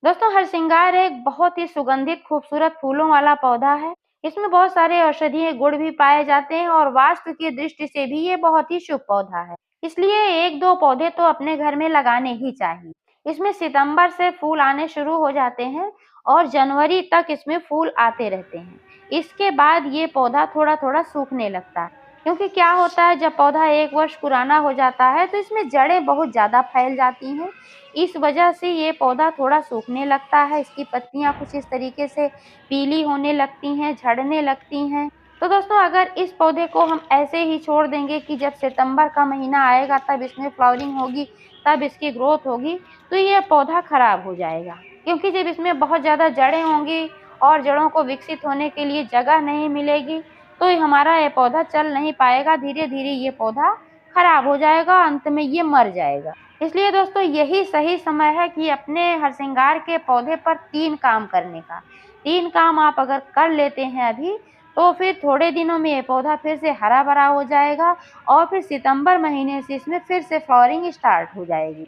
दोस्तों हरसिंगार एक बहुत ही सुगंधित खूबसूरत फूलों वाला पौधा है। इसमें बहुत सारे औषधीय गुण भी पाए जाते हैं और वास्तु की दृष्टि से भी ये बहुत ही शुभ पौधा है। इसलिए 1-2 पौधे तो अपने घर में लगाने ही चाहिए। इसमें सितंबर से फूल आने शुरू हो जाते हैं और जनवरी तक इसमें फूल आते रहते हैं। इसके बाद ये पौधा थोड़ा-थोड़ा सूखने लगता है, क्योंकि क्या होता है जब पौधा 1 वर्ष पुराना हो जाता है तो इसमें जड़ें बहुत ज़्यादा फैल जाती हैं। इस वजह से ये पौधा थोड़ा सूखने लगता है, इसकी पत्तियाँ कुछ इस तरीके से पीली होने लगती हैं, झड़ने लगती हैं। तो दोस्तों अगर इस पौधे को हम ऐसे ही छोड़ देंगे कि जब सितंबर का महीना आएगा तब इसमें फ्लावरिंग होगी, तब इसकी ग्रोथ होगी, तो ये पौधा खराब हो जाएगा। क्योंकि जब इसमें बहुत ज़्यादा जड़ें होंगी और जड़ों को विकसित होने के लिए जगह नहीं मिलेगी, तो हमारा ये पौधा चल नहीं पाएगा, धीरे-धीरे ये पौधा खराब हो जाएगा, अंत में ये मर जाएगा। इसलिए दोस्तों यही सही समय है कि अपने हरसिंगार के पौधे पर 3 काम करने का। 3 काम आप अगर कर लेते हैं अभी, तो फिर थोड़े दिनों में ये पौधा फिर से हरा-भरा हो जाएगा और फिर सितंबर महीने से इसमें फिर से फ्लावरिंग स्टार्ट हो जाएगी।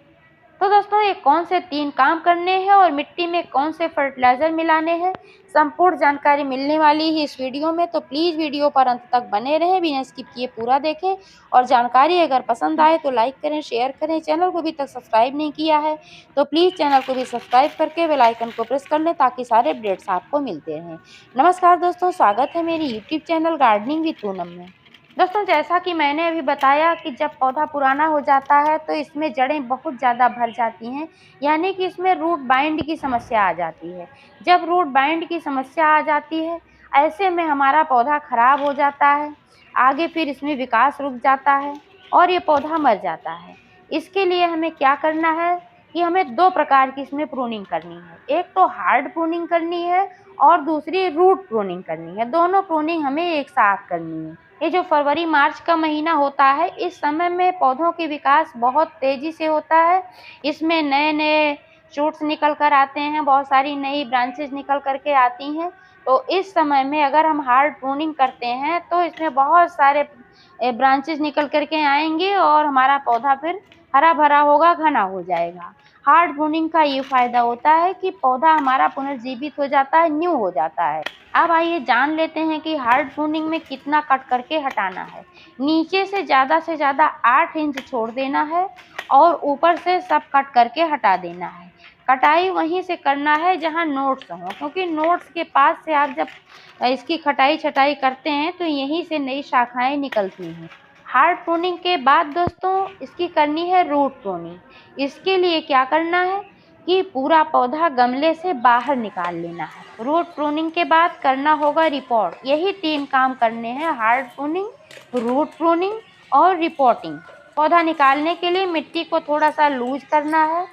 तो दोस्तों ये कौन से 3 काम करने हैं और मिट्टी में कौन से फर्टिलाइज़र मिलाने हैं, संपूर्ण जानकारी मिलने वाली है इस वीडियो में। तो प्लीज़ वीडियो पर अंत तक बने रहें, बिना स्किप किए पूरा देखें और जानकारी अगर पसंद आए तो लाइक करें, शेयर करें। चैनल को अभी तक सब्सक्राइब नहीं किया है तो प्लीज़ चैनल को भी सब्सक्राइब करके बेल आइकन को प्रेस कर लें ताकि सारे अपडेट्स आपको मिलते रहें। नमस्कार दोस्तों, स्वागत है मेरे YouTube channel gardening with Poonam में। दोस्तों जैसा कि मैंने अभी बताया कि जब पौधा पुराना हो जाता है तो इसमें जड़ें बहुत ज़्यादा भर जाती हैं, यानी कि इसमें रूट बाइंड की समस्या आ जाती है। जब रूट बाइंड की समस्या आ जाती है, ऐसे में हमारा पौधा खराब हो जाता है, आगे फिर इसमें विकास रुक जाता है और ये पौधा मर जाता है। इसके लिए हमें क्या करना है कि हमें 2 प्रकार की इसमें प्रूनिंग करनी है। एक तो हार्ड प्रूनिंग करनी है और दूसरी रूट प्रूनिंग करनी है। दोनों प्रूनिंग हमें एक साथ करनी है। ये जो फरवरी मार्च का महीना होता है, इस समय में पौधों की विकास बहुत तेज़ी से होता है। इसमें नए-नए शूट्स निकल कर आते हैं, बहुत सारी नई ब्रांचेज़ निकल कर के आती हैं। तो इस समय में अगर हम हार्ड प्रूनिंग करते हैं तो इसमें बहुत सारे ब्रांचेज़ निकल कर के आएँगे और हमारा पौधा फिर हरा-भरा होगा, घना हो जाएगा। हार्ड प्रूनिंग का ये फ़ायदा होता है कि पौधा हमारा पुनर्जीवित हो जाता है, न्यू हो जाता है। अब आइए जान लेते हैं कि हार्ड प्रूनिंग में कितना कट करके हटाना है। नीचे से ज़्यादा 8 इंच छोड़ देना है और ऊपर से सब कट करके हटा देना है। कटाई वहीं से करना है जहाँ नोट्स हों, क्योंकि नोट्स के पास से आप जब इसकी कटाई-छटाई करते हैं तो यहीं से नई शाखाएँ निकलती हैं। हार्ड प्रूनिंग के बाद दोस्तों इसकी करनी है रूट प्रूनिंग। इसके लिए क्या करना है कि पूरा पौधा गमले से बाहर निकाल लेना है। रूट प्रूनिंग के बाद करना होगा रिपोर्ट। यही 3 काम करने हैं, हार्ड प्रूनिंग, रूट प्रूनिंग और रिपोर्टिंग। पौधा निकालने के लिए मिट्टी को थोड़ा-सा लूज़ करना है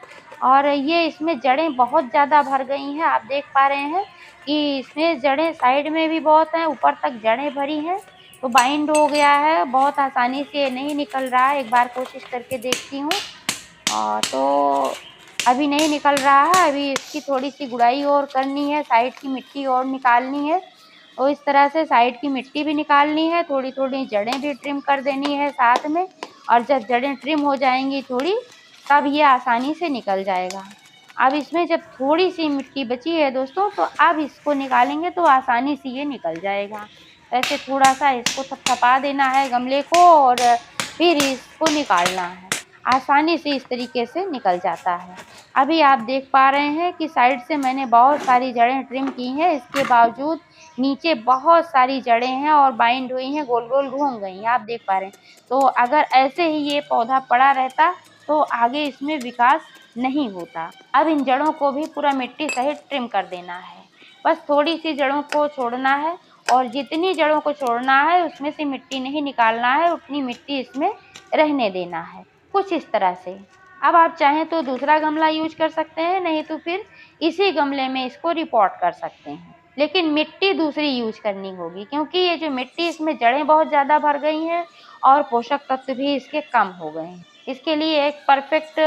और ये इसमें जड़ें बहुत ज़्यादा भर गई हैं। आप देख पा रहे हैं कि इसमें जड़ें साइड में भी बहुत हैं, ऊपर तक जड़ें भरी हैं, तो बाइंड हो गया है, बहुत आसानी से नहीं निकल रहा है। एक बार कोशिश करके देखती हूँ तो अभी नहीं निकल रहा है। अभी इसकी थोड़ी-सी गुड़ाई और करनी है, साइड की मिट्टी और निकालनी है और इस तरह से साइड की मिट्टी भी निकालनी है, थोड़ी-थोड़ी जड़ें भी ट्रिम कर देनी है साथ में और जब जड़ें ट्रिम हो जाएँगी थोड़ी, तब ये आसानी से निकल जाएगा। अब इसमें जब थोड़ी-सी मिट्टी बची है दोस्तों, तो अब इसको निकालेंगे तो आसानी से ये निकल जाएगा। ऐसे थोड़ा-सा इसको थपथपा देना है गमले को और फिर इसको निकालना है। आसानी से इस तरीके से निकल जाता है। अभी आप देख पा रहे हैं कि साइड से मैंने बहुत सारी जड़ें ट्रिम की हैं, इसके बावजूद नीचे बहुत सारी जड़ें हैं और बाइंड हुई हैं, गोल-गोल घूम गई हैं, आप देख पा रहे हैं। तो अगर ऐसे ही ये पौधा पड़ा रहता तो आगे इसमें विकास नहीं होता। अब इन जड़ों को भी पूरा मिट्टी सहित ट्रिम कर देना है। बस थोड़ी-सी जड़ों को छोड़ना है और जितनी जड़ों को छोड़ना है उसमें से मिट्टी नहीं निकालना है, उतनी मिट्टी इसमें रहने देना है, कुछ इस तरह से। अब आप चाहें तो दूसरा गमला यूज़ कर सकते हैं, नहीं तो फिर इसी गमले में इसको रिपोर्ट कर सकते हैं। लेकिन मिट्टी दूसरी यूज़ करनी होगी क्योंकि ये जो मिट्टी इसमें जड़ें बहुत ज़्यादा भर गई हैं और पोषक तत्व भी इसके कम हो गए हैं। इसके लिए एक परफेक्ट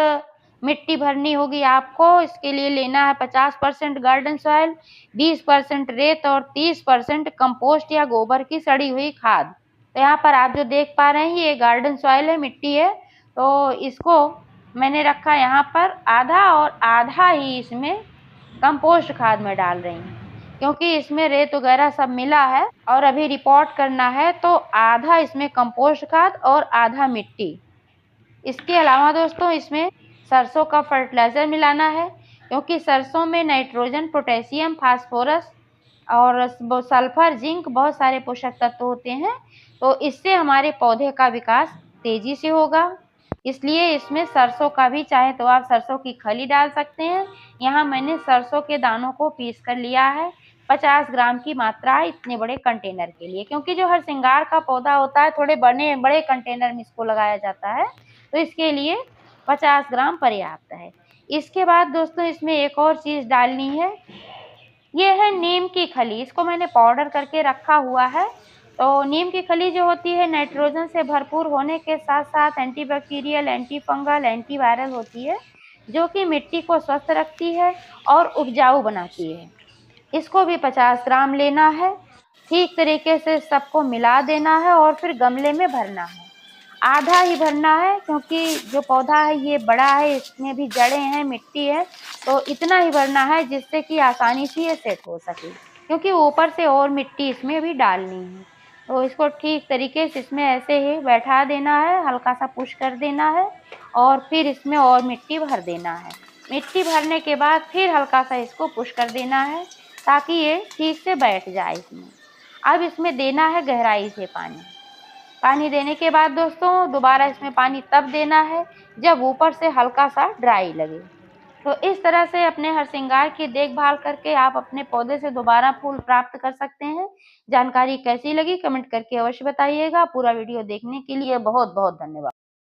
मिट्टी भरनी होगी आपको। इसके लिए लेना है 50% गार्डन सॉइल, 20% रेत और 30% कंपोस्ट या गोबर की सड़ी हुई खाद। तो यहाँ पर आप जो देख पा रहे हैं ये गार्डन सॉइल है, मिट्टी है, तो इसको मैंने रखा यहाँ पर आधा और आधा ही इसमें कंपोस्ट खाद में डाल रही हूँ, क्योंकि इसमें रेत वगैरह सब मिला है और अभी रिपोर्ट करना है, तो आधा इसमें कंपोस्ट खाद और आधा मिट्टी। इसके अलावा दोस्तों इसमें सरसों का फर्टिलाइज़र मिलाना है, क्योंकि सरसों में नाइट्रोजन, पोटेशियम, फास्फोरस और सल्फर, जिंक बहुत सारे पोषक तत्व होते हैं, तो इससे हमारे पौधे का विकास तेजी से होगा। इसलिए इसमें सरसों का भी, चाहे तो आप सरसों की खली डाल सकते हैं। यहाँ मैंने सरसों के दानों को पीस कर लिया है, 50 ग्राम की मात्रा है इतने बड़े कंटेनर के लिए, क्योंकि जो हरसिंगार का पौधा होता है थोड़े बड़े कंटेनर में इसको लगाया जाता है, तो इसके लिए 50 ग्राम पर्याप्त है। इसके बाद दोस्तों इसमें एक और चीज़ डालनी है, ये है नीम की खली। इसको मैंने पाउडर करके रखा हुआ है। तो नीम की खली जो होती है नाइट्रोजन से भरपूर होने के साथ साथ एंटीबैक्टीरियल, एंटी फंगल, एंटीवायरल होती है, जो कि मिट्टी को स्वस्थ रखती है और उपजाऊ बनाती है। इसको भी 50 ग्राम लेना है। ठीक तरीके से सबको मिला देना है और फिर गमले में भरना है। आधा ही भरना है, क्योंकि जो पौधा है ये बड़ा है, इसमें भी जड़ें हैं, मिट्टी है, तो इतना ही भरना है जिससे कि आसानी से ये सेट हो सके, क्योंकि ऊपर से और मिट्टी इसमें भी डालनी है। तो इसको ठीक तरीके से इसमें ऐसे ही बैठा देना है, हल्का सा पुश कर देना है और फिर इसमें और मिट्टी भर देना है। मिट्टी भरने के बाद फिर हल्का सा इसको पुश कर देना है, ताकि ये ठीक से बैठ जाए इसमें। अब इसमें देना है गहराई से पानी। पानी देने के बाद दोस्तों दोबारा इसमें पानी तब देना है जब ऊपर से हल्का सा ड्राई लगे। तो इस तरह से अपने हरसिंगार की देखभाल करके आप अपने पौधे से दोबारा फूल प्राप्त कर सकते हैं। जानकारी कैसी लगी कमेंट करके अवश्य बताइएगा। पूरा वीडियो देखने के लिए बहुत बहुत धन्यवाद।